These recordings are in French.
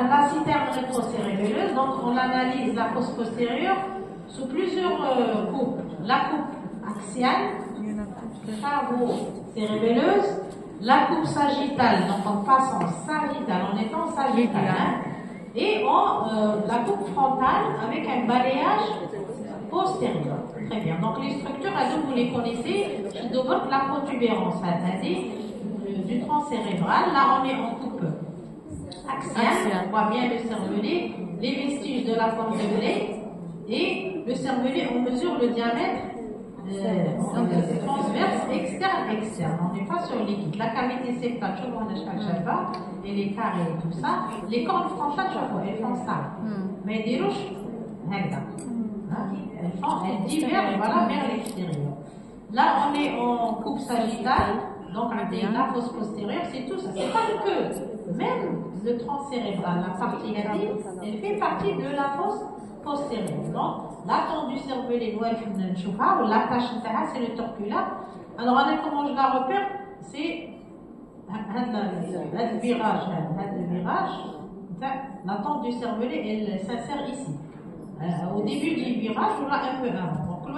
la citerne rétrocérébelleuse, donc on analyse la fosse postérieure sous plusieurs coupes. La coupe axiale, cérébelleuse, la coupe sagittale, donc en passant sagittale, en étant sagittale, et la coupe frontale avec un balayage postérieur. Très bien. Donc les structures, vous les connaissez, je demande la protubérance, c'est-à-dire du tronc cérébral. Là, on est en coupe axiale, on voit bien le cervelet, les vestiges de la forme de blé, et le cervelet, on mesure le diamètre transverse, externe. On n'est pas sur l'équipe. La cavité septale, et les carrés et tout ça. Les cornes frontales, elles font ça. Mais des roches, elles divergent vers l'extérieur. Là, on est en coupe sagittale, donc avec la fosse postérieure, c'est tout ça. C'est pas que même le tronc cérébral, la partie latine, elle fait partie de la fosse postérieure. Donc, l'attente du cervelet, ou l'attache, c'est le torcula. Alors, comment je la repère? C'est le virage. L'attente du cervelet, elle s'insère ici. Au début du virage, on l'a un peu avant. Donc, le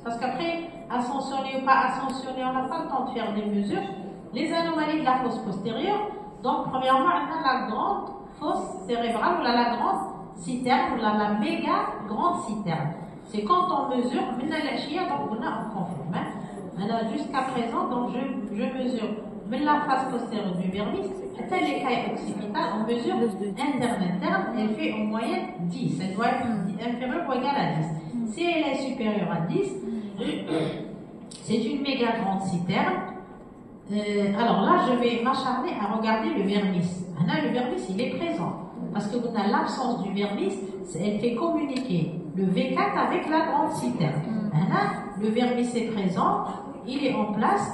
parce qu'après, ascensionner ou pas ascensionner, on n'a pas le temps de faire des mesures. Les anomalies de la fosse postérieure, donc, premièrement, on a la grande fosse cérébrale, ou la grande citerne, ou la méga grande citerne. C'est quand on mesure, donc on confirme. Maintenant, jusqu'à présent, donc je mesure la face postérieure du vermis, les cailles occipitales, on mesure interne, elle fait en moyenne 10. Elle doit être inférieure ou égale à 10. Si elle est supérieure à 10, c'est une méga grande citerne. Alors là, je vais m'acharner à regarder le vermis. Maintenant, le vermis, il est présent. Parce que vous avez l'absence du vermis, elle fait communiquer le V4 avec la grande citerne. Maintenant, le vermis est présent, il est en place.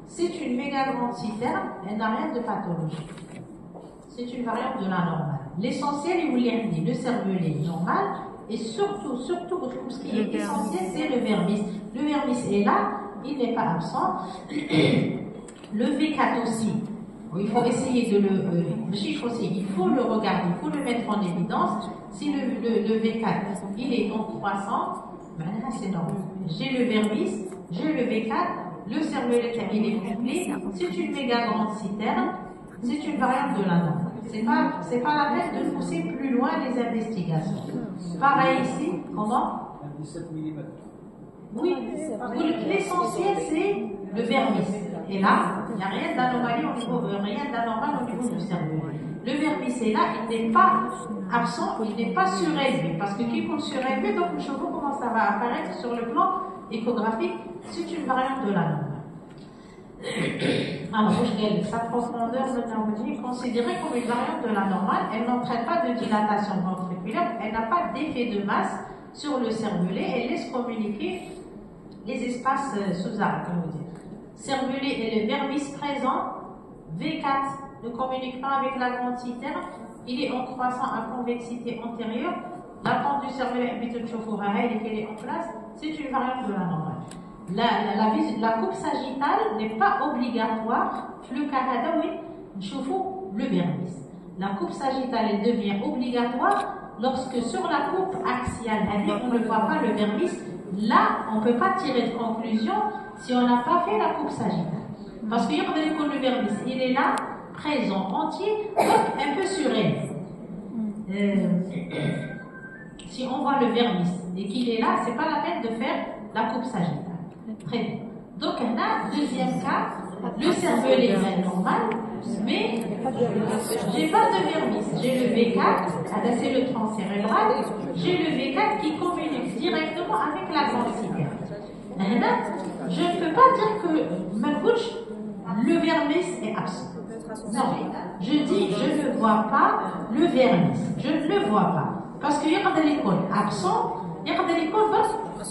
C'est une méga grande citerne, elle n'a rien de pathologique. C'est une variante de la normale. L'essentiel, il vous l'a dit, le cervelet normal, et surtout, ce qui est essentiel, c'est le vermis. Le vermis est là, il n'est pas absent. Le V4 aussi, il faut essayer de le chiffre aussi, il faut le regarder, il faut le mettre en évidence. Si le V4, il est en croissant, ben là c'est normal. J'ai le vermis, j'ai le V4, le cervelet il est complet, c'est une méga grande citerne, c'est une variante de la norme. C'est pas la peine de pousser plus loin les investigations. Pareil ici, comment? 17 mm. Oui, l'essentiel c'est le vermis. Et là, il n'y a rien d'anormal au niveau du cerveau. Le vermis est là, il n'est pas absent, il n'est pas surélevé. Parce que qui compte surélevé, donc le cheveu commence à apparaître sur le plan échographique, c'est une variante de la norme. Alors, sa profondeur est considérée comme une variante de la normale, elle n'entraîne pas de dilatation ventriculaire, elle n'a pas d'effet de masse sur le cervelet, elle laisse communiquer les espaces sous-arachnoïdes. Cervelet et le vermis présent, V4 ne communique pas avec la grande citerne, il est en croissant à convexité antérieure, l'attente du cervelet est en place, c'est une variante de la normale. La coupe sagittale n'est pas obligatoire, le vermis. La coupe sagittale elle devient obligatoire lorsque sur la coupe axiale, on ne voit pas le vermis. Là, on ne peut pas tirer de conclusion si on n'a pas fait la coupe sagittale. Parce que le vermis, il est là, présent, entier, donc un peu surélevé. Si on voit le vermis et qu'il est là, c'est pas la peine de faire la coupe sagittale. Très bien. Donc, on a deuxième cas, le cervelet est normal, mais j'ai pas de vermis. J'ai le V4, c'est le tronc cérébral, j'ai le V4 qui communique directement avec la grande citerne. Je ne peux pas dire que ma bouche, le vermis est absent. Non, je dis je ne vois pas le vermis. Je ne le vois pas. Parce qu'il y a des l'école absent, il y a des l'école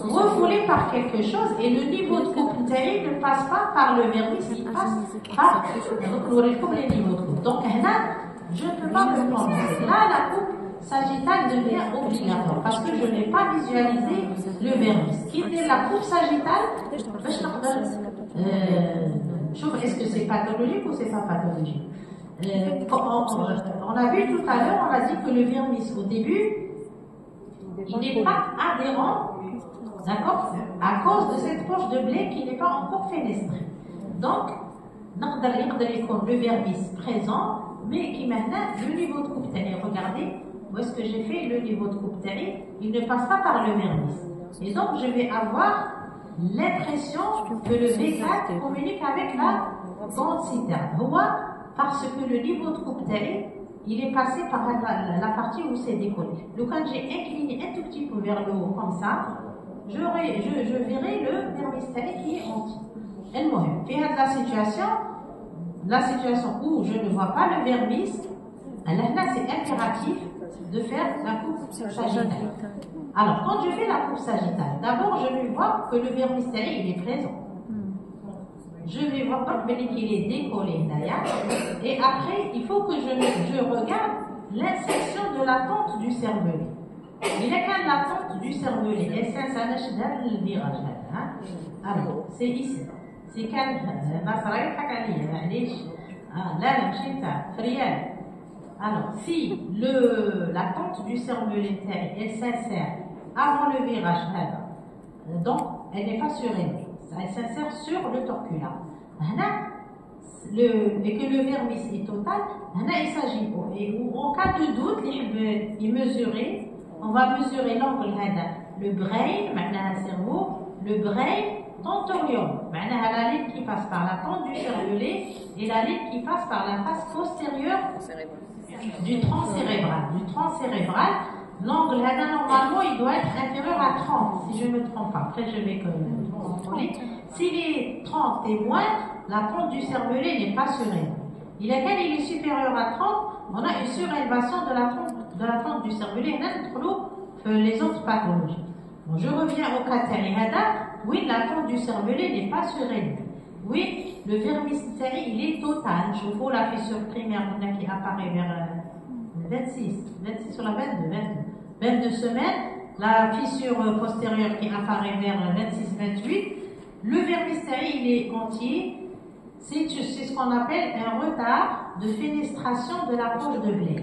refoulé par quelque chose et le niveau de coupe ne passe pas par le vermis, il passe par les niveaux de coupe. Donc là, je ne peux pas me prononcer. Là, la coupe sagittale devient obligatoire parce que je n'ai pas visualisé le vermis. Qui est la coupe sagittale, est-ce que c'est pathologique ou c'est pas pathologique? on a vu tout à l'heure, on a dit que le vermis au début, il n'est pas adhérent, d'accord, à cause de cette poche de blé qui n'est pas encore fenestrée. Donc, le vermis présent, mais qui maintenant, le niveau de coupe terre, regardez, où est-ce que j'ai fait le niveau de coupe terre, il ne passe pas par le vernis. Et donc, je vais avoir l'impression que le V4 communique avec la grande citerne. Parce que le niveau de coupe terre, il est passé par la partie où c'est décollé. Donc, quand j'ai incliné un tout petit peu vers le haut, comme ça, je verrai le vernis terre qui est entier. Et moi, la situation où je ne vois pas le vernis, là, c'est impératif de faire la coupe sagittale. Alors, quand je fais la coupe sagittale, d'abord, je vais voir que le vernis terre, il est présent. Je vais voir qu'il est décollé d'ailleurs. Et après, il faut que je regarde l'insertion de la tente du cervelet. Il y a quand la tente du cervelet, et ça le virage. Alors, c'est ici. C'est quand alors, si la tente du cervelet elle s'insère avant le virage, donc elle n'est pas surélevée. Elle s'insère sur le torcula. Et que le vernis est total, il s'agit en cas de doute, on va mesurer l'angle, le brain, cerveau, le brain, tentorium, la ligne qui passe par la tente du cervelet et la ligne qui passe par la face postérieure du tronc cérébral. L'angle, normalement, il doit être inférieur à 30, si je ne me trompe pas. Après, je vais contrôler. S'il est 30 et moins, la tente du cervelet n'est pas surélevée. Il est supérieur à 30, on a une surélévation de la tente du cervelet, les autres pathologies. Bon, je reviens au cas de oui, la tente du cervelet n'est pas surélevée. Oui, le vermis terre, il est total. Je vois la fissure primaire qui apparaît vers 26 sur la 22 semaines, la fissure postérieure qui apparaît vers 26-28. Le vermis terre, il est entier. C'est ce qu'on appelle un retard de fenestration de la poche de blé.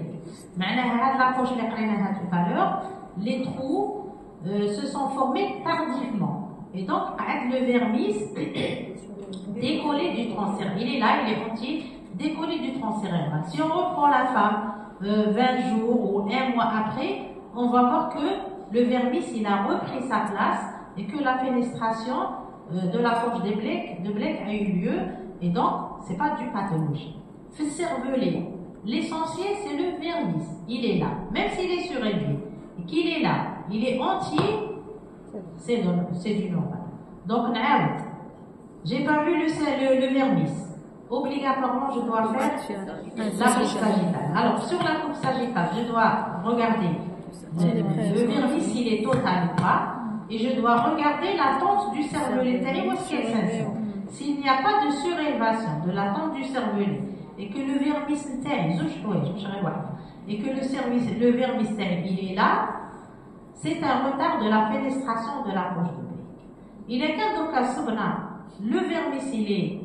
La poche tout à l'heure, les trous se sont formés tardivement. Et donc, avec le vernis décollé du tronc cérébral, il est là, il est entier, décollé du tronc cérébral. Si on reprend la femme 20 jours ou un mois après, on va voir que le vernis, il a repris sa place et que la fenestration de la poche de blé a eu lieu. Et donc, c'est pas du pathologie. Le cervelet, l'essentiel, c'est le vernis. Il est là, même s'il est surélevé. Et qu'il est là, il est entier, c'est du normal. Donc, j'ai pas vu le vernis. Obligatoirement, je dois faire la coupe sagittale. Alors, sur la coupe sagittale, je dois regarder le vernis, il est total ou pas. Et je dois regarder la tente du cervelet où est-ce qu'elle s'insère. S'il n'y a pas de surélévation de la tente du cervelet et que le vermis terre, et que le vermis terre, il est là, c'est un retard de la pénétration de la poche de blé. Il est qu'un cas le vermis il est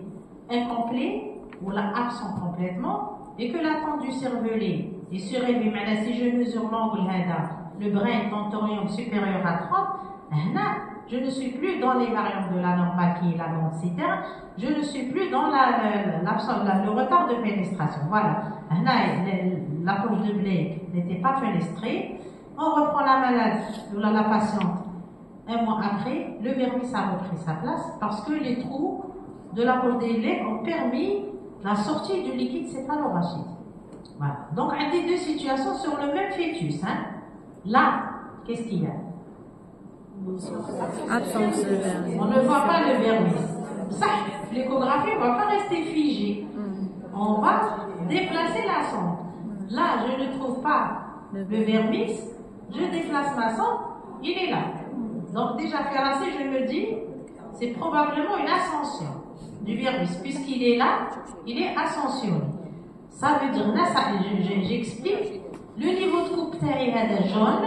incomplet ou absent complètement et que la tente du cervelet est surélevée. Mais si je mesure l'angle le brin tentorium supérieur à 30, je ne suis plus dans les variantes de la normale qui est la grande citerne, je ne suis plus dans le retard de pénétration. Voilà. La poche de blé n'était pas fenestrée. On reprend la malade ou la patiente un mois après, le vernis a repris sa place parce que les trous de la poche de blé ont permis la sortie du liquide céphalorachide. Voilà. Donc, il y a deux situations sur le même fœtus. Là, qu'est-ce qu'il y a? Absence de vernis. On ne voit pas le vernis. Ça, l'échographie ne va pas rester figée. On va déplacer la sonde. Là, je ne trouve pas le vernis. Je déplace ma sonde, il est là. Donc déjà faire ainsi, je me dis, c'est probablement une ascension du vernis. Puisqu'il est là, il est ascensionné. Ça veut dire, là, j'explique, le niveau de coupe terre jaune,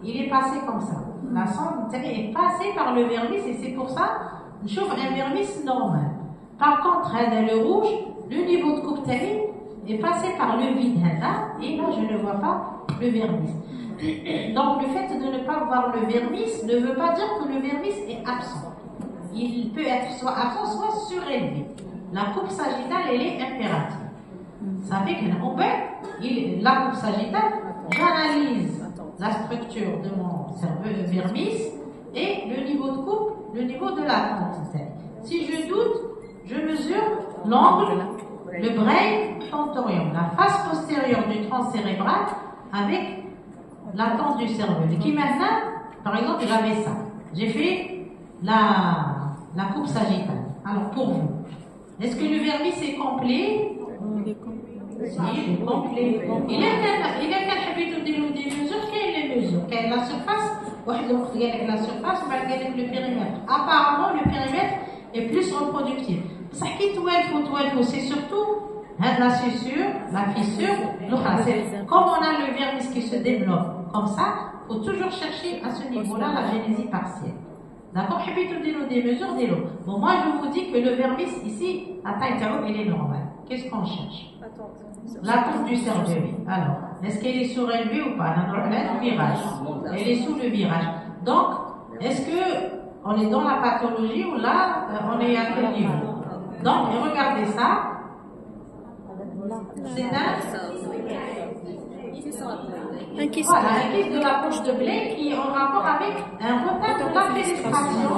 il est passé comme ça. La sonde est passée par le vernis et c'est pour ça, je trouve un vernis normal. Par contre, le rouge, le niveau de coupe terre est passé par le vide, et là je ne vois pas le vermis. Donc le fait de ne pas voir le vermis ne veut pas dire que le vermis est absent. Il peut être soit absent, soit surélevé. La coupe sagittale, elle est impérative. Ça fait que la coupe sagittale, j'analyse la structure de mon cerveau vermis et le niveau de coupe, le niveau de la tente. Si je doute, je mesure l'angle, le brain tentorium, la face postérieure du tronc cérébral avec la tente du cerveau. Et qui maintenant, par exemple, j'avais ça. J'ai fait la coupe sagittale. Alors pour vous, est-ce que le vermis est complet? Si, il est complet. Il est qu'un habitude des mesures. Quelles sont les mesures? Quelle est la surface? La surface, le périmètre. Apparemment, le périmètre est plus reproductif. Ça qui c'est surtout la fissure, comme on a le vermis qui se développe comme ça, il faut toujours chercher à ce niveau-là la génésie partielle. D'accord? Des mesures des lots. Bon, moi je vous dis que le vermis ici, la taille il est normale. Qu'est-ce qu'on cherche? La coupe du cerveau. Alors, est-ce qu'elle est surélevée ou pas? Le virage. Elle est sous le virage. Donc, est-ce que on est dans la pathologie ou là, on est à quel niveau? Donc, regardez ça. C'est un kyste de la poche de blé qui est en rapport avec un retard de la pénétration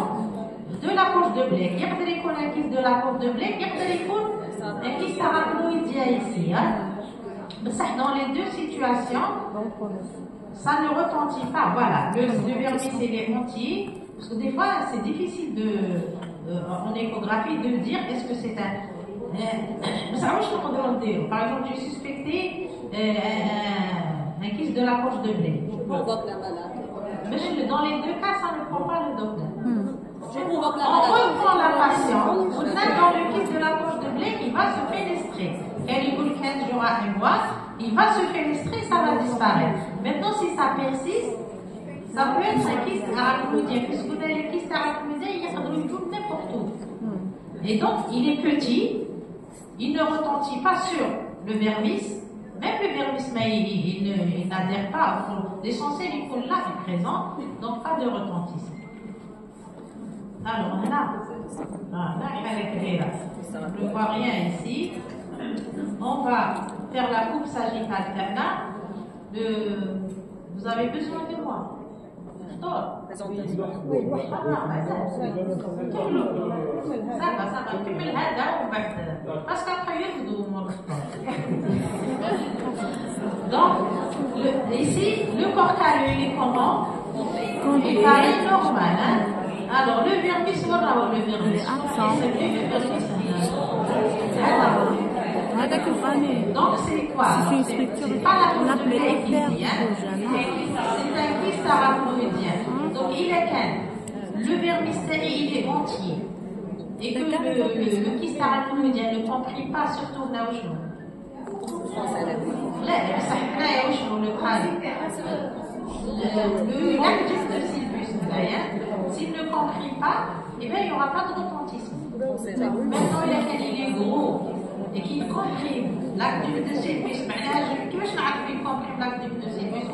de la poche de blé. Regardez les un kyste de la poche de blé, regardez les un kyste arachnoïdien ici. Dans les deux situations, ça ne retentit pas. Voilà, le vermis il est entier. Parce que des fois, c'est difficile en échographie de dire est-ce que c'est un. Par exemple, j'ai suspecté un kyste de la poche de blé. Mais dans les deux cas, ça ne prend pas le docteur. On reprend la patiente. Dans le kyste de la poche de blé, il va se fenestrer. Elle est 15 jours à un mois, il va se fenestrer, ça va disparaître. Maintenant, si ça persiste, ça peut être un kyste arachnoïdien, puisque vous avez le kyste arachnoïdien, il y a n'importe où. Et donc, il est petit, il ne retentit pas sur le vermis, même le vermis, mais il n'adhère pas. L'essentiel, il faut là, est présent, donc pas de retentissement. Alors, là, je ne vois rien ici. On va faire la coupe sagittale. Vous avez besoin de moi. Ça va. Parce qu'après, donc, ici, le corps caleux, il est comment? Il paraît normal. Alors, le vermis, le vermis. Donc, c'est quoi? C'est une structure c'est pas la qu'on appelait c'est un kyste arachnoïdien. Donc, il est qu'un. Le vermis il est entier. Et que le kyste arachnoïdien ne comprime pas, surtout là où je le lactus de Sylvus, s'il ne comprime pas, eh bien, il n'y aura pas de retentissement. Maintenant, il est gros et qu'il comprime lactus de Sylvus. كيفاش نعرف qu'il comprime lactus de Sylvus?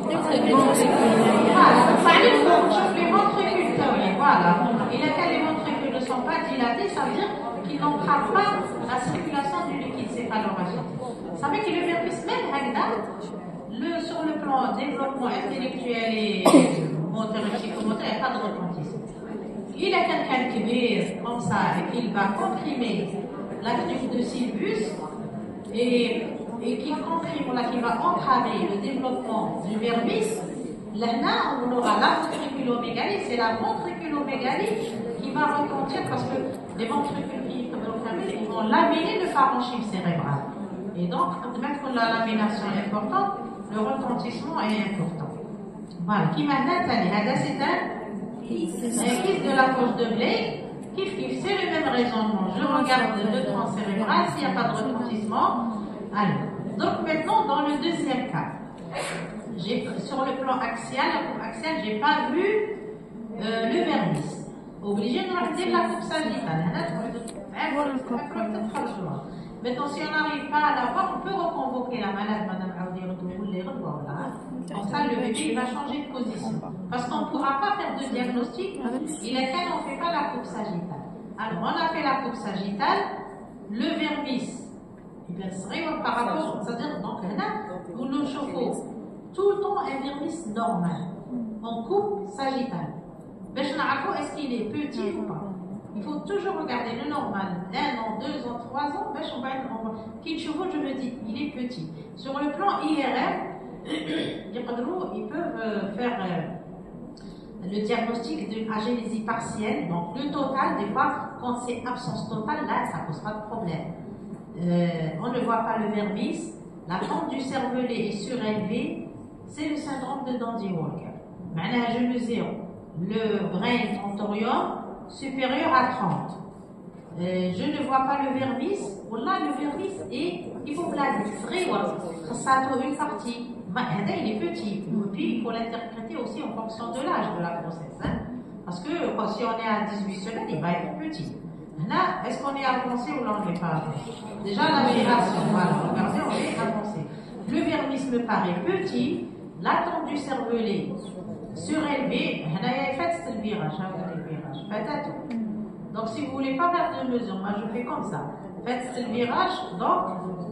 Voilà. Et les ventricules ne sont pas dilatés, ça veut dire qu'ils n'entravent pas la circulation du liquide céphalorragique. Ça veut dire que le vermis même, sur le plan développement intellectuel et moteur et psychomoteur, il n'y a pas de retentissement. Il a quelqu'un qui est comme ça et qu'il va comprimer l'actus de Sylvus et qui comprime, qui va entraver le développement du vermis. Là, on aura la ventriculomégalie, c'est la ventriculomégalie qui va retentir parce que les ventricules qui vont laminer le parenchyme cérébral. Et donc, même que la lamination est importante, le retentissement est important. Voilà. Qui maintenant, c'est un kyste de la poche de blé. C'est le même raisonnement. Je regarde le tronc cérébral, s'il n'y a pas de retentissement. Alors, donc maintenant, dans le deuxième cas, sur le plan axial, la coupe axiale, j'ai pas vu le vermis. Obligé de regarder la coupe sagittale. Maintenant, si on n'arrive pas à l'avoir, on peut reconvoquer la malade, Madame Aoudi Redoul, comme ça, le bébé il va changer de position. Parce qu'on ne pourra pas faire de diagnostic, il est qu'à on ne fait pas la coupe sagittale. Alors, on a fait la coupe sagittale, le vermis, eh bien, c'est vrai par rapport, c'est-à-dire, donc là, où nous chauffons tout le temps un vermis normal. On coupe sagittale. Est-ce qu'il est petit ou pas? Il faut toujours regarder le normal. 1 an, 2 ans, 3 ans, qui chevaux, je me dis, il est petit. Sur le plan IRM, ils peuvent faire le diagnostic d'une agénésie partielle. Donc le total, des fois, quand c'est absence totale, là, ça ne pose pas de problème. On ne voit pas le vermis. La pente du cervelet est surélevée. C'est le syndrome de Dandy-Walker. Maintenant, je mesure le brain tentorium supérieur à 30. Je ne vois pas le vermis. Là, le vermis est hypoplasique. Ça a une partie. Il est petit. Et puis, il faut l'interpréter aussi en fonction de l'âge de la grossesse. Hein? Parce que si on est à 18 semaines, il va être petit. Là, est-ce qu'on est avancé ou là, on n'est pas avancé? Déjà, la génération, voilà, regardez, on est avancé. Le vermis me paraît petit. L'attente du cervelet surélevé. Faites le virage. Peut-être. Donc, si vous ne voulez pas faire de mesure, moi je fais comme ça. Faites le virage, donc,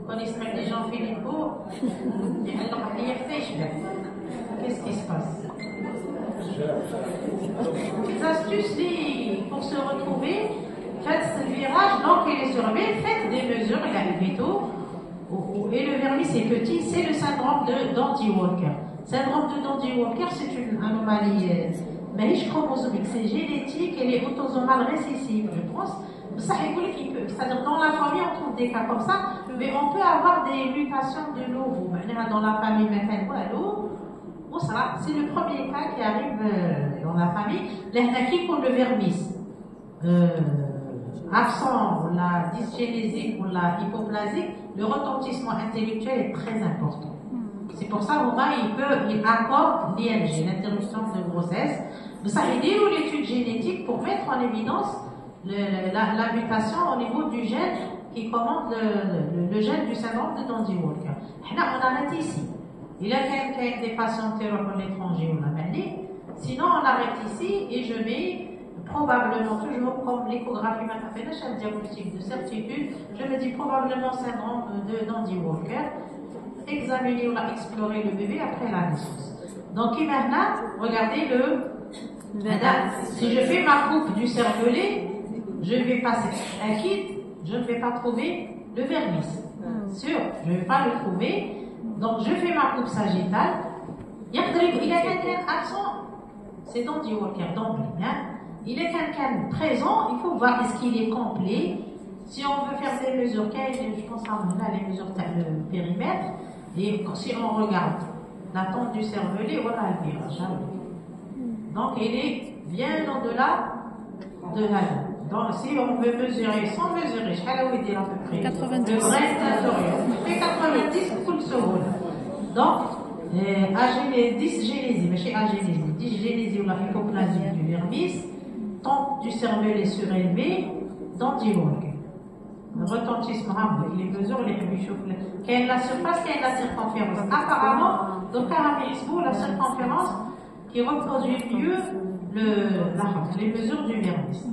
quand il se met les gens Philippot, qu'est-ce qui se passe? Les astuces pour se retrouver, faites le virage, donc il est surlevé, faites des mesures, il a le veto, et le vermis est petit, c'est le syndrome de Dandy-Walker. Le syndrome de Dandy-Walker, c'est une anomalie. Mais je chromosomique, c'est génétique, elle est autosomale récessive, je pense. Ça, c'est-à-dire dans la famille, on trouve des cas comme ça, mais on peut avoir des mutations de nouveau. Dans la famille, c'est le premier cas qui arrive dans la famille. Les pour le vermis, absent, ou la dysgénésique ou la hypoplasique, le retentissement intellectuel est très important. C'est pour ça il accorde l'IMG, l'interruption de grossesse. Ça a aidé l'étude génétique pour mettre en évidence la mutation au niveau du gène qui commande le gène du syndrome de Dandy-Walker. On arrête ici. Il y a des patients qui à l'étranger, on a mené. Sinon, on arrête ici et je mets probablement, toujours comme l'échographie m'a fait un diagnostic de certitude, je me dis probablement syndrome de Dandy-Walker. Examiner ou explorer le bébé après la naissance. Donc, maintenant, regardez si je fais ma coupe du cervelet, je vais passer un kit, je ne vais pas trouver le vermis. Sûr, je ne vais pas le trouver. Donc, je fais ma coupe sagittale. Il y a quelqu'un absent, c'est Dandy-Walker d'emblée. Il est quelqu'un présent, il faut voir est-ce qu'il est complet. Si on veut faire des mesures, je pense à les mesures de périmètre. Et si on regarde l'attente du cervelet, voilà le virage. Donc, il est bien au-delà de la ligne. Donc, si on veut mesurer, sans mesurer, je vais dire à peu près, 90. Le brain tentorium, fait 90 pour le second. Donc, dysgénésie, mais chez agénésie, dysgénésie ou la hypoplasie du vermis, tente du cervelet surélevé, Dandy-Walker. Le retentissement, les mesures, les réchauffements. Quelle est la surface, quelle est la circonférence? Apparemment, dans le caramérisme, la circonférence qui reproduit mieux les mesures du vermis.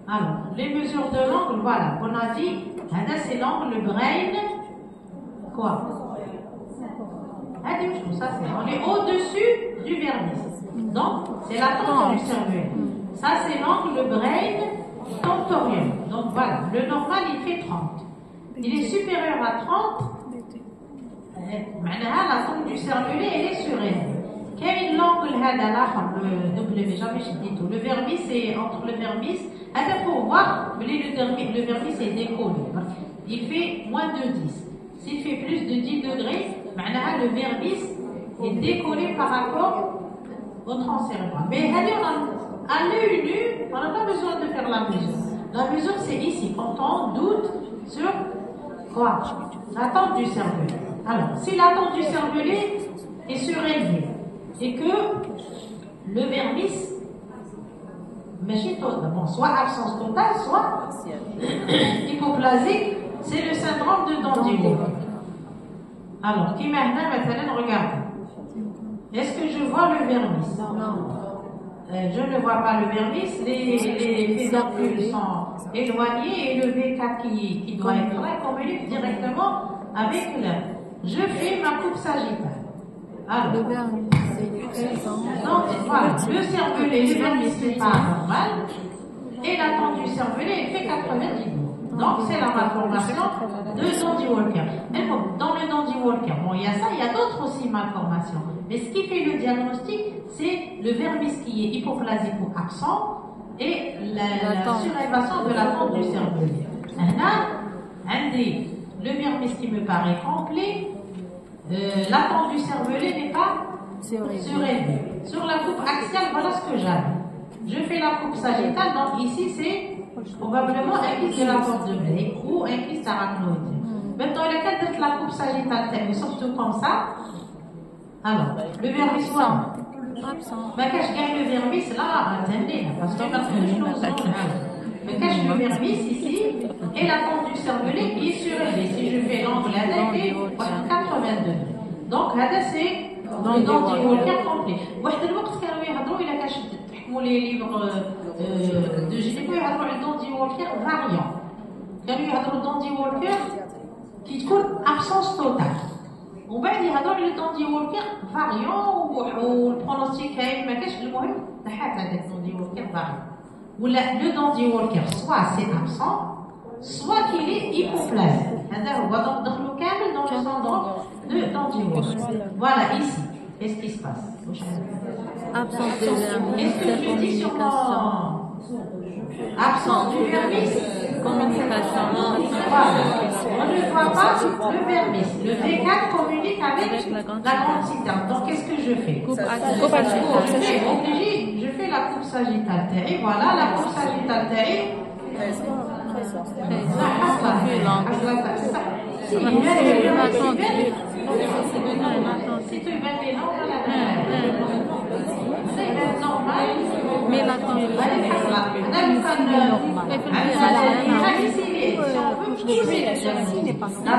Alors, les mesures de l'angle, voilà, on a dit, c'est l'angle, le brain, quoi? On est au-dessus du vermis. Donc, c'est la tente du cerveau. Ça, c'est l'angle, le brain tentorium. Donc, voilà, le normal, il fait 30. Il est supérieur à 30. معناها la tente du cervelet, elle est surélevée. Quel l'angle هذا الآخر le vermis, c'est entre le vermis. Il faut voir, le vermis est décollé. Il fait moins de 10. S'il fait plus de 10 degrés, le vermis est décollé par rapport au tronc cérébral. Mais à l'œil nu, on n'a pas besoin de faire la mesure. La mesure, c'est ici, quand on doute sur quoi? L'attente du cervelet. Alors, si l'attente du cervelet est surélevée et que le vermis bon, soit absence totale, soit hypoplasique, c'est le syndrome de Dandy-Walker. Alors, qui maintenant, regardez. Est-ce que je vois le vermis? Je ne vois pas le vermis, les pédoncules sont éloignés et le B4 qui doit être là communique directement avec l'air. Je fais ma coupe sagittale. Alors, donc voilà, le cervelet, le vermis n'est pas normal et la tente du cervelet elle fait 90 jours. Donc c'est la malformation de Dandy-Walker. Mais bon, dans le Dandy-Walker, bon, il y a ça, il y a d'autres aussi malformations. Mais ce qui fait le diagnostic, c'est le vermis qui est hypoplasique ou absent et la surélévation de la tente du cervelet. Là, le vermis qui me paraît complet, la tente du cervelet n'est pas surélevée. Sur la coupe axiale, voilà ce que j'avais. Je fais la coupe sagittale, donc ici c'est probablement un kyste de la porte de blé ou un kyste arachnoïdien. Maintenant, il y a qu'à la coupe sagittale, surtout comme ça. Alors, le vermis soit absent. Mais quand je gagne le vermis, là, attendez, parce que mais quand je le vermis ici, et la tente du cervelet qui est surélevée. Si je fais l'angle à tête, 80 degrés. Donc, c'est dans le Dandy-Walker complet. واحد الوقت كانوا يهضروا إلا كاش تحكموا لي ليفر دو جينيكو يهضروا على Dandy-Walker variant. كانوا يهضروا Dandy-Walker qui تكون absence totale. ومن بعد يهضروا على Dandy-Walker variant والبرونوستيك كاين ما كاش المهم تحت هذاك Dandy-Walker variant. ولا le Dandy-Walker soit c'est absent soit qu'il est hypoplasique. هذا هو donc دخلوا كامل dans le syndrome de Dandy-Walker. Voilà ici. Qu'est-ce qui se passe? Absence de vermis. Est-ce que je dis sur mon absence du vermis? Communication. Voilà. On ne voit pas le vermis. Le V4 communique avec la grande citerne. Donc qu'est-ce que je fais? Je fais la coupe sagittale terre. Voilà la coupe sagittale terre. Mais la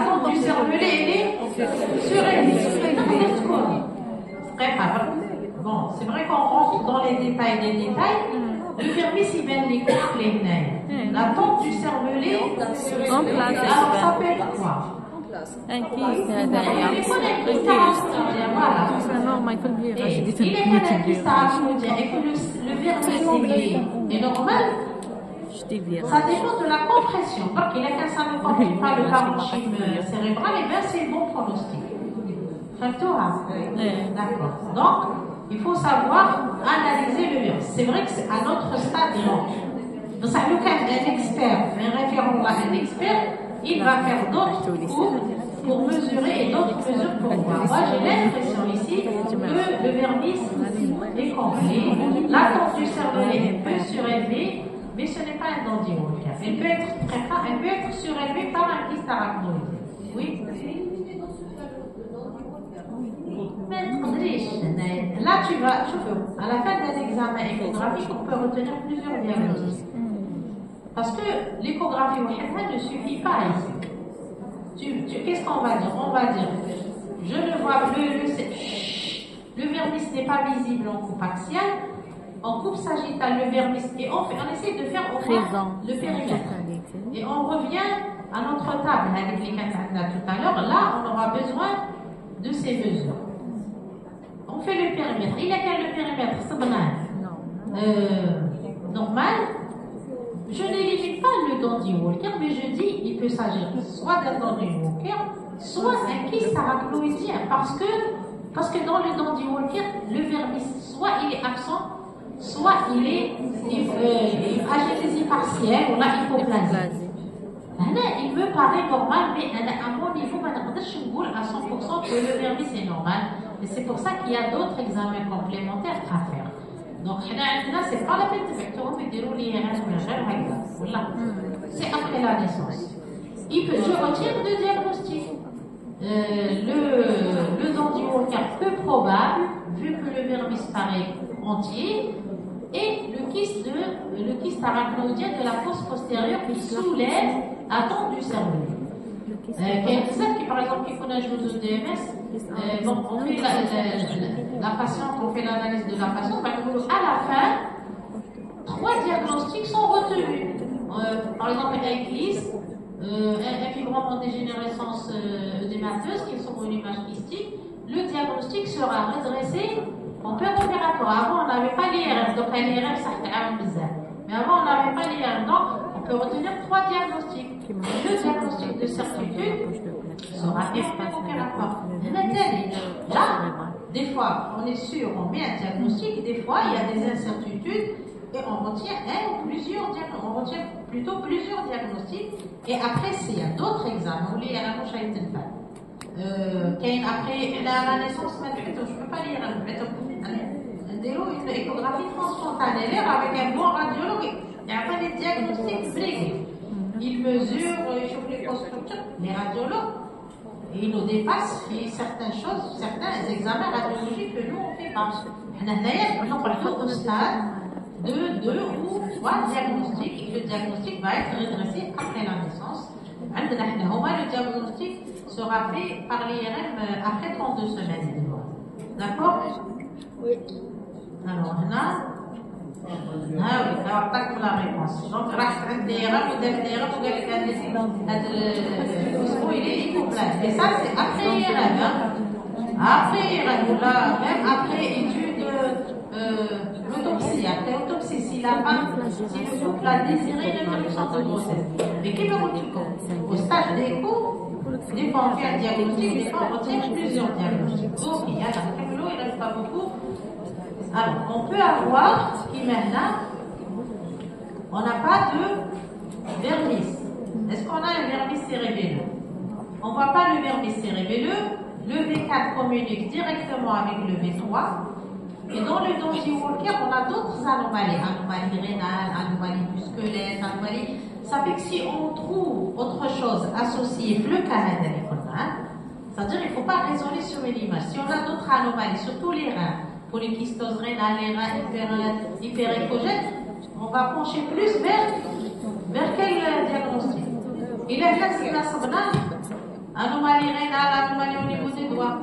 tente du cervelet est surélevée. Bon, c'est vrai qu'on rentre dans les détails des détails. Le vermis, il vient les complets. La tente du cervelet, alors ça peut être quoi? Un kyste derrière. C'est normal, il faut le dire. Il est un kyste arachnoïdien et que le vermis est normal. Ça dépend de la compression. Donc, il y a qu'un ça ne comprime pas le parenchyme cérébral, et bien c'est bon pronostic. D'accord. Donc, il faut savoir analyser le virus. C'est vrai que c'est à notre stade, non. Donc, ça nous un expert, un référent ou un expert, il va faire d'autres cours pour mesurer et d'autres mesures pour voir. Moi, j'ai l'impression ici que le vermis est complet. La tente du cervelet est un peu surélevée, mais ce n'est pas un Dandy-Walker. Elle peut être surélevée par un kyste arachnoïdien. Oui. Là, tu vas, à la fin d'un examen échographique, on peut retenir plusieurs diagnostics. Parce que l'échographie ne suffit pas ici. Qu'est-ce qu'on va dire? On va dire, je ne vois plus le vermis n'est pas visible en coupe axiale, en coupe sagittale le vermis, et on essaie de faire au moins le périmètre. Et on revient à notre table avec les cataplasmes tout à l'heure. Là, on aura besoin de ces mesures. On fait le périmètre. Il y a quel le périmètre? C'est normal. Je n'élimine pas le Dandy-Walker, mais je dis il peut s'agir soit d'un Dandy-Walker, soit un kyste arachnoïdien, parce que dans le Dandy-Walker, le vermis, soit il est absent, soit il est agénésie partielle ou la hypoplasie. Il me paraît normal, mais à mon niveau, je ne peux à 100% que le vermis est normal. Et c'est pour ça qu'il y a d'autres examens complémentaires à faire. Donc, c'est pas la peine de faire c'est après la naissance. Je retire deux diagnostics. Le Dandy-Walker peu probable, vu que le vermis paraît entier, et le le kyste arachnoïdien de la fosse postérieure qui soulève la tente du cerveau. Par exemple, qui connaît le DMS, on fait la patiente, on fait l'analyse de la patiente, à la fin, 3 diagnostics sont retenus. Par exemple, un kyste, un fibrome en dégénérescence œdémateuse, qui sont une image kystique, le diagnostic sera redressé en opératoire. Avant, on n'avait pas l'IRM, donc un IRM, ça fait bizarre. Mais avant, on n'avait pas l'IRM, donc on peut retenir 3 diagnostics. Le diagnostic de certitude sera fait en opératoire. Là, des fois, on est sûr, on met un diagnostic, des fois, il y a des incertitudes et on retient on retient plutôt plusieurs diagnostics. Et après, s'il y a d'autres examens, où il y a la après la naissance, je ne peux pas lire, une échographie transspontanée avec un bon radiologue. Il n'y a pas des diagnostics précis. Ils mesurent, ils chauffent les constructeurs, les radiologues, et ils nous dépassent certaines choses, certains examens radiologiques que nous on fait pas. On parle au stade de 2 ou 3 diagnostics, et le diagnostic va être redressé après la naissance. Le diagnostic sera fait par l'IRM après 32 semaines. D'accord? Oui. Alors, oui, ça va pour la réponse. Donc, il est complet. Et ça, c'est après IRM. Après IRM, même après étude l'autopsie. Après l'autopsie, si le couple a désiré l'interruption de grossesse. Mais qui me retient au stade d'écho, des fois on fait un diagnostic, des fois on retient plusieurs diagnostics. Donc, il y a il ne reste pas beaucoup. Alors, on peut avoir, qui maintenant, on n'a pas de vermis. Est-ce qu'on a un vermis cérébelleux? On ne voit pas le vermis cérébelleux. Le V4 communique directement avec le V3. Et dans le Donji Walker, on a d'autres anomalies. Anomalies rénales, anomalies du squelette, anomalies. Ça fait que si on trouve autre chose associée, le canal c'est-à-dire qu'il ne faut pas raisonner sur une image. Si on a d'autres anomalies, surtout les reins, polykystose rénale, les reins hyperéchogènes, on va pencher plus vers quel diagnostic? Il a fait ce qu'il a anomalie rénale, anomalie au niveau des doigts.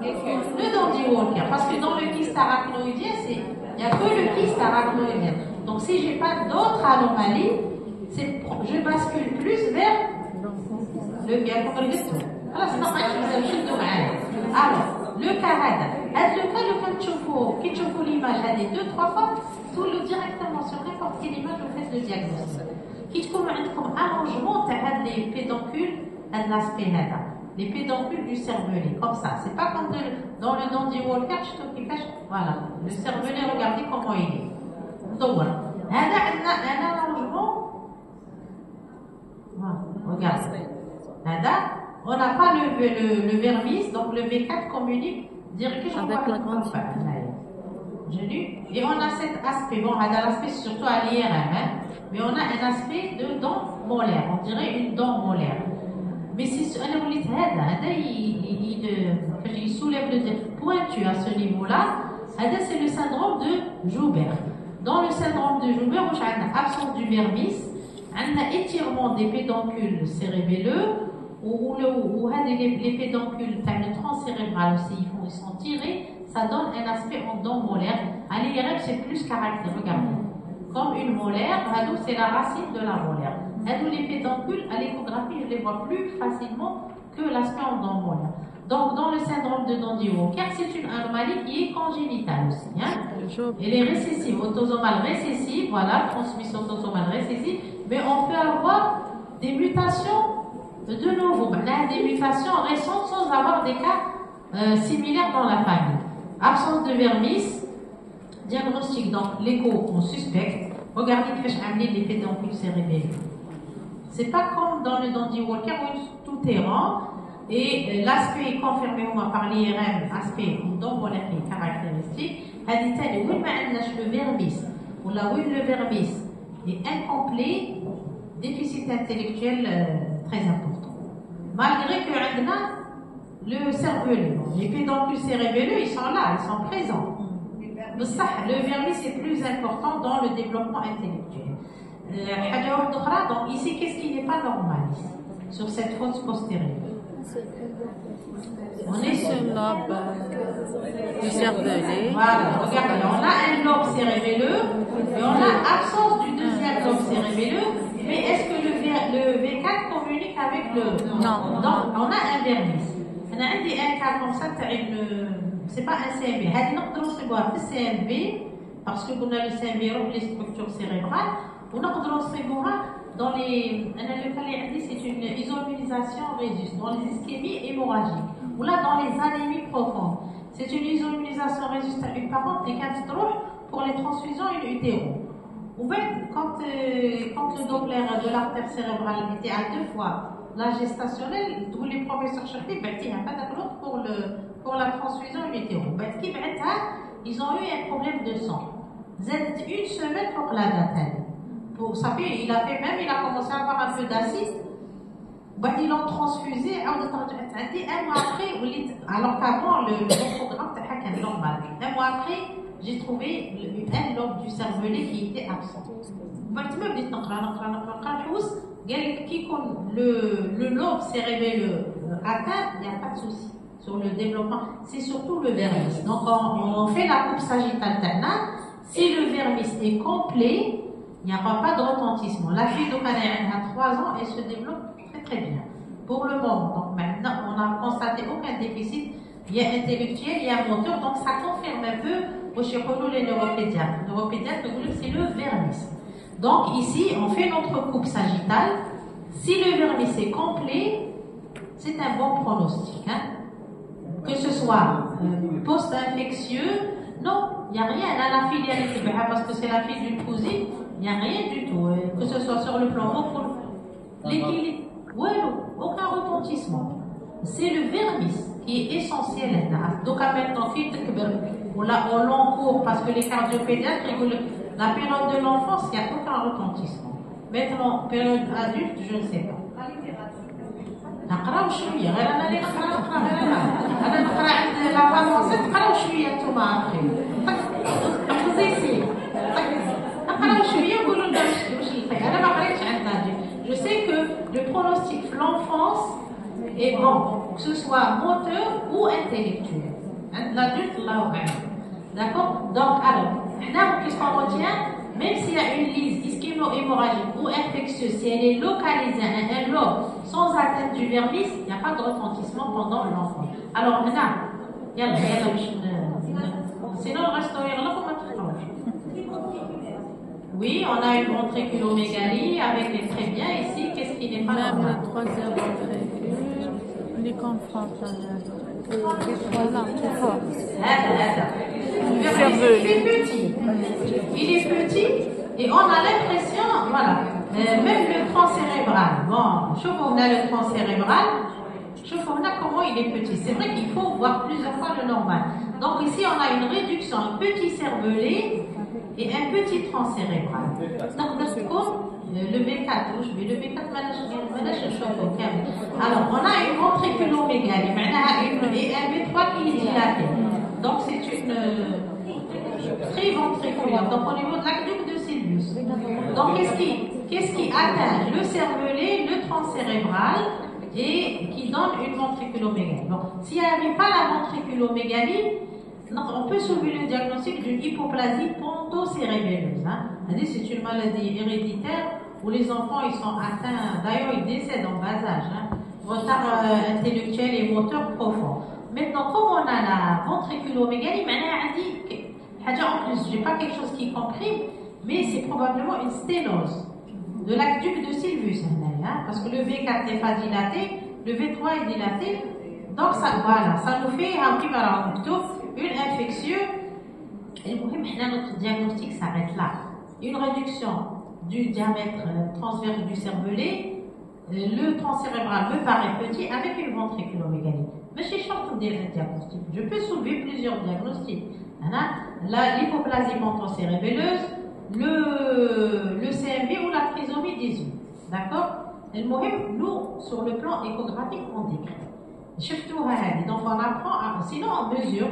Le Donji Walker, parce que dans le kyste arachnoïdien, il n'y a que le kyste arachnoïdien. Donc si je n'ai pas d'autres anomalies, je bascule plus vers le diagnostic. Alors, le cas qui تشوفوا l'image هذه 2-3 fois, tout le directement sur n'importe quelle image vous faites le diagnostic. Qui تكون عندكم allongement تاع les pédoncules de l'aspect هذا, les pédoncules du cervelet, comme ça. C'est pas comme dans le Donji Walker, voilà, le cervelet, regardez comment il est. Donc voilà, un allongement. Voilà, regardez. On n'a pas le vermis, donc le V4 communique directement avec la grande genou. Et on a cet aspect, bon, on a l'aspect surtout à l'IRM, mais on a un aspect de dent molaire, on dirait une dent molaire. Mais si on a il soulève le pointu à ce niveau-là, c'est le syndrome de Joubert. Dans le syndrome de Joubert, on a absence du vermis, on a étirement des pédoncules cérébelleux, ou les pédoncules, le tronc cérébral aussi, ils sont tirés, ça donne un aspect en dent molaire. À l'IRM, c'est plus caractéristique, regardez. Comme une molaire, c'est la racine de la molaire. Les pédoncules, à l'échographie, je les vois plus facilement que l'aspect en dent molaire. Donc, dans le syndrome de Donji Walker, c'est une anomalie qui est congénitale aussi. Hein. Elle est récessive, autosomale récessive, voilà, transmission autosomale récessive, mais on peut avoir des mutations de nouveau, des mutations récentes sans avoir des cas similaires dans la famille. Absence de vermis, diagnostic, donc l'écho, on suspecte. Regardez que j'ai amené les pédoncules cérébelleux. C'est pas comme dans le Donji Walker où tout est rond et l'aspect est confirmé par l'IRM, aspect dent molaire qui est caractéristique. هذه وين ما عندناش le vermis ou là où le vermis est incomplet, déficit intellectuel très important. Malgré que le cervelet, les pédoncules cérébelleux, ils sont là, ils sont présents. Le vermis est plus important dans le développement intellectuel. Donc ici, qu'est-ce qui n'est pas normal ici, sur cette fosse postérieure? On est sur le lobe du cervelet. Voilà, regardez, on a un lobe cérébelleux et on a absence du deuxième lobe cérébelleux, mais est-ce que le V4 communique avec le... Non. Donc, on a un vermis. On a un cas comme ça, c'est pas un CMV. C'est CMV, parce que on a le CMV, les structures cérébrales, on a dans les... C'est une isomunisation résus, dans les ischémies hémorragiques, ou là dans les anémies profondes. C'est une isomunisation résistante à une parente des 4 pour les transfusions in utero. Ou même, quand le Doppler de l'artère cérébrale était à 2 fois la gestationnelle, tous les professeurs cherchaient, il n'y a pas d'accord pour la transfusion in utero. Ils ont eu un problème de sang. Vous êtes une semaine pour la date. Il a commencé à avoir un peu d'acide. Ils l'ont transfusé un mois après, alors qu'avant le programme était normal. Un mois après, j'ai trouvé un lobe du cervelet qui était absent. Le lobe cérébelleux atteint, il n'y a pas de souci sur le développement. C'est surtout le vermis. Donc on fait la coupe sagittale ternale. Si le vermis est complet, il n'y aura pas de retentissement. La fille d'Okaner a 3 ans et se développe très bien. Pour le moment, donc maintenant, on n'a constaté aucun déficit. Il y a intellectuel, il y a moteur, donc ça confirme un peu au chirurgien les neuropédiatres. Les neuropédiatres, c'est le vermis. Donc ici, on fait notre coupe sagittale. Si le vermis est complet, c'est un bon pronostic. Que ce soit post-infectieux, non, il n'y a rien. Là, la filiale est parce que c'est la fille d'une cousine, il n'y a rien du tout. Que ce soit sur le plan l'équilibre, aucun retentissement. C'est le vermis qui est essentiel. Donc, maintenant, on l'encourt parce que les cardiopédiatres, la période de l'enfance, il n'y a aucun retentissement. Maintenant, période adulte, je ne sais pas. نقراو شويه غير انا اللي نقرا انا نقرا عند لا فرونسي تقراو شويه نتوما عارفين خصيصي نقراو شويه وقولوا لنا واش لقيت انا ما قريتش عند ناجي. Je sais que le pronostic pour l'enfance est bon, que ce soit moteur ou intellectuel. L'adulte là au d'accord. Donc alors qu'est-ce qu'on retient? Même s'il y a une lise ischémo-hémorragique ou infectieuse, si elle est localisée à un lobe sans atteinte du vermis, il n'y a pas de retentissement pendant l'enfant. Alors maintenant, sinon le reste oui, on a une ventriculomégalie avec les très bien ici. Qu'est-ce qui n'est pas normal? Même le troisième ventricule, les confrontales. Voilà, c'est fort. Il est petit. Il est petit et on a l'impression, voilà, même le tronc cérébral. Bon, on a le tronc cérébral. On a comment il est petit. C'est vrai qu'il faut voir plusieurs fois le normal. Donc ici, on a une réduction, un petit cervelet et un petit tronc cérébral. Donc, le V4, mais le V4, alors, on a une ventriculomégalie, et un V3 qui est dilaté. Donc, c'est une triventriculaire, donc au niveau de l'aqueduc de Sylvius. Donc, qu'est-ce qui atteint le cervelet, le tronc cérébral et qui donne une ventriculomégalie? Donc, s'il n'y avait pas la ventriculomégalie, on peut soulever le diagnostic d'une hypoplasie pontocérébelleuse. C'est une maladie héréditaire où les enfants ils sont atteints, d'ailleurs ils décèdent en bas âge, retard intellectuel et moteur profond. Maintenant, comme on a la ventriculomégalie, en plus, je n'ai pas quelque chose qui comprime, mais c'est probablement une sténose de l'aqueduc de Sylvius, parce que le V4 n'est pas dilaté, le V3 est dilaté, donc ça nous fait une infection. Et notre diagnostic s'arrête là. Une réduction du diamètre transverse du cervelet, le tronc cérébral me paraît petit avec une ventriculomégalie. Mais je suis en dire un diagnostic. Je peux soulever plusieurs diagnostics. L'hypoplasie pontocérébelleuse, le CMV ou la trisomie 18. D'accord? Nous, sur le plan échographique, on décrit. Donc on apprend, sinon on mesure.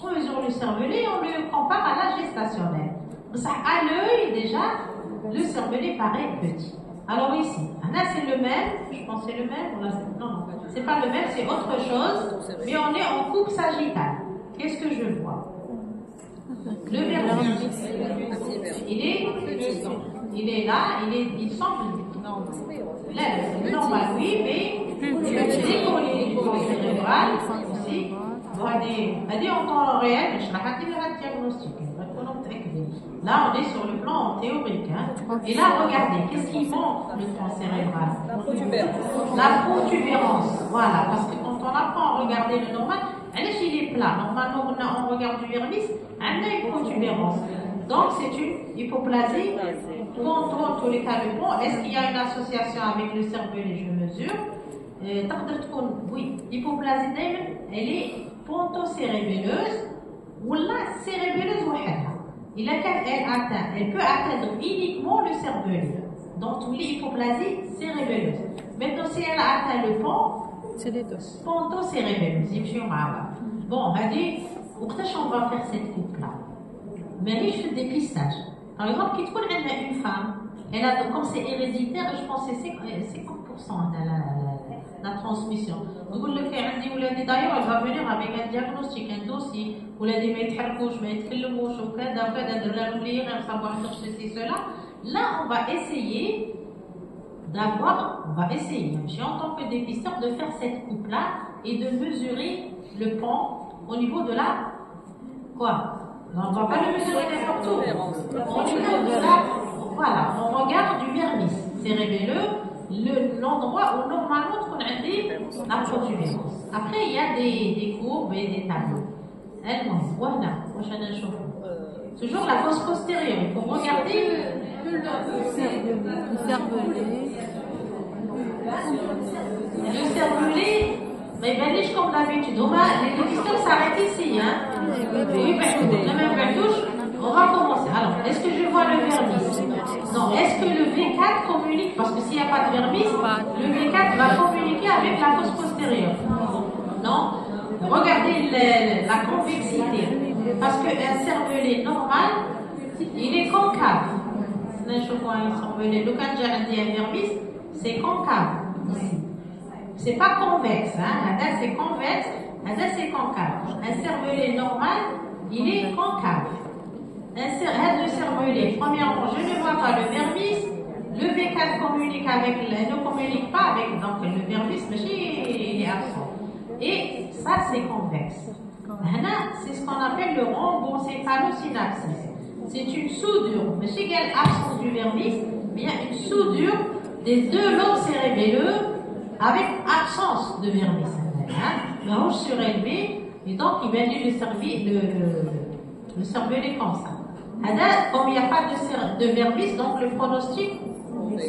on mesure le cervelet et on le compare à l'âge gestationnel. À l'œil, déjà, le cervelet paraît petit. Alors ici, là c'est le même, je pense que c'est le même, non, c'est pas le même, c'est autre chose, mais on est en coupe sagittale. Qu'est-ce que je vois? Le vernis, il est là, il semble normal, oui, mais les cours cérébrales aussi, هذه en temps réel, je vais le diagnostic. Là, on est sur le plan théorique. Hein. Et là, regardez, qu'est-ce qui manque le tronc cérébral? La protubérance. Voilà, parce que quand on apprend à regarder le normal, il est plat. Normalement, on regarde du vernis, on a une protubérance. Donc, c'est une hypoplasie. Dans tous les cas, le pont, est-ce qu'il y a une association avec le cervelet? Je mesure. Oui, l'hypoplasie, elle est pontocérébelleuse ou la cérébelleuse وحدها. Elle peut atteindre uniquement le cervelet. Donc, tous les hypoplasies cérébelleuses. Maintenant, si elle atteint le pont, c'est les deux. Pontocérébelleuse. Bon, on va faire cette coupe-là. Mais je fais le dépistage. Par exemple, quand on a une femme, elle a, comme c'est héréditaire, je pense que c'est 50% de la transmission. D'ailleurs, elle va venir avec un diagnostic, un dossier. ولادي ما يتحركوش ما يتكلموش وكذا وكذا درنا لهم لي غير صباح ceci cela. Là, on va essayer en tant que dépisteur, de faire cette coupe-là et de mesurer le pont au niveau de la quoi. On ne va pas le mesurer n'importe où. Au niveau de la, voilà, on regarde du vernis cérébelleux, l'endroit où normalement on a la protubérance. Après, il y a des courbes et des tableaux. Voilà, toujours la fosse postérieure. Il faut regarder le cervelet. Le cervelet, mais comme d'habitude, les dépisteurs s'arrêtent ici. Hein? Oui, on va commencer. Alors, est-ce que je vois le vernis? Non, est-ce que le V4 communique? Parce que s'il n'y a pas de vernis, le V4 va communiquer avec la fosse postérieure. Non? Regardez la convexité. Parce qu'un cervelet normal, il est concave. Le candidat un vernis, c'est concave. C'est pas convexe. Hein? C'est convexe, c'est concave. Un cervelet normal, il est concave. Le cervelet, premièrement, je ne vois pas le vernis. Le V4 communique ne communique pas avec, donc le vernis, mais il est absent. Et ça, c'est convexe. C'est ce qu'on appelle le rhomboencéphalosynapsis. C'est une soudure, mais chez quelle absence du vernis, bien une soudure des deux lobes cérébelleux avec absence de vernis. La roche surélevée, et donc il va dire le cervelet comme ça. Comme il n'y a pas de vernis, donc le pronostic,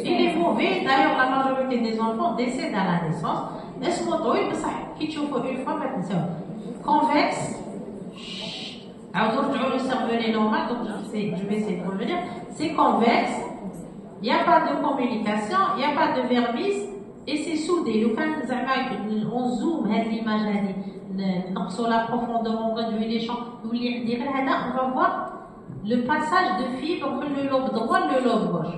il est mauvais. D'ailleurs, la majorité des enfants décèdent à la naissance. Laisse-moi trouver, mais ça, qui tu faut une fois maintenant. Convexe. Alors, le cervelet normal, donc je vais essayer de revenir. C'est convexe. Il n'y a pas de communication, il n'y a pas de vernis, et c'est soudé. On zoome l'image, on la profondeur, on réduit les champs. On va voir le passage de fibres entre le lobe droit et le lobe gauche.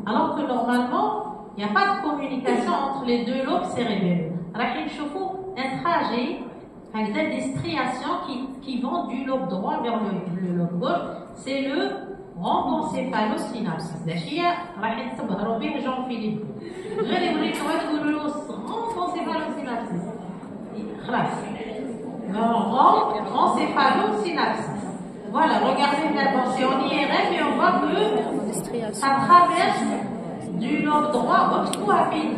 Alors que normalement, il n'y a pas de communication entre les deux lobes cérébraux. Un trajet avec des striations qui vont du lobe droit vers le lobe gauche. C'est le rhomboencéphalosynapsis. راح يتبهروا به جون فيليب غير يوريكم تقولوا له rhomboencéphalosynapsis خلاص rhomboencéphalosynapsis. Voilà, regardez d'abord, c'est en IRM et on voit que ça traverse du lobe droit au rapide.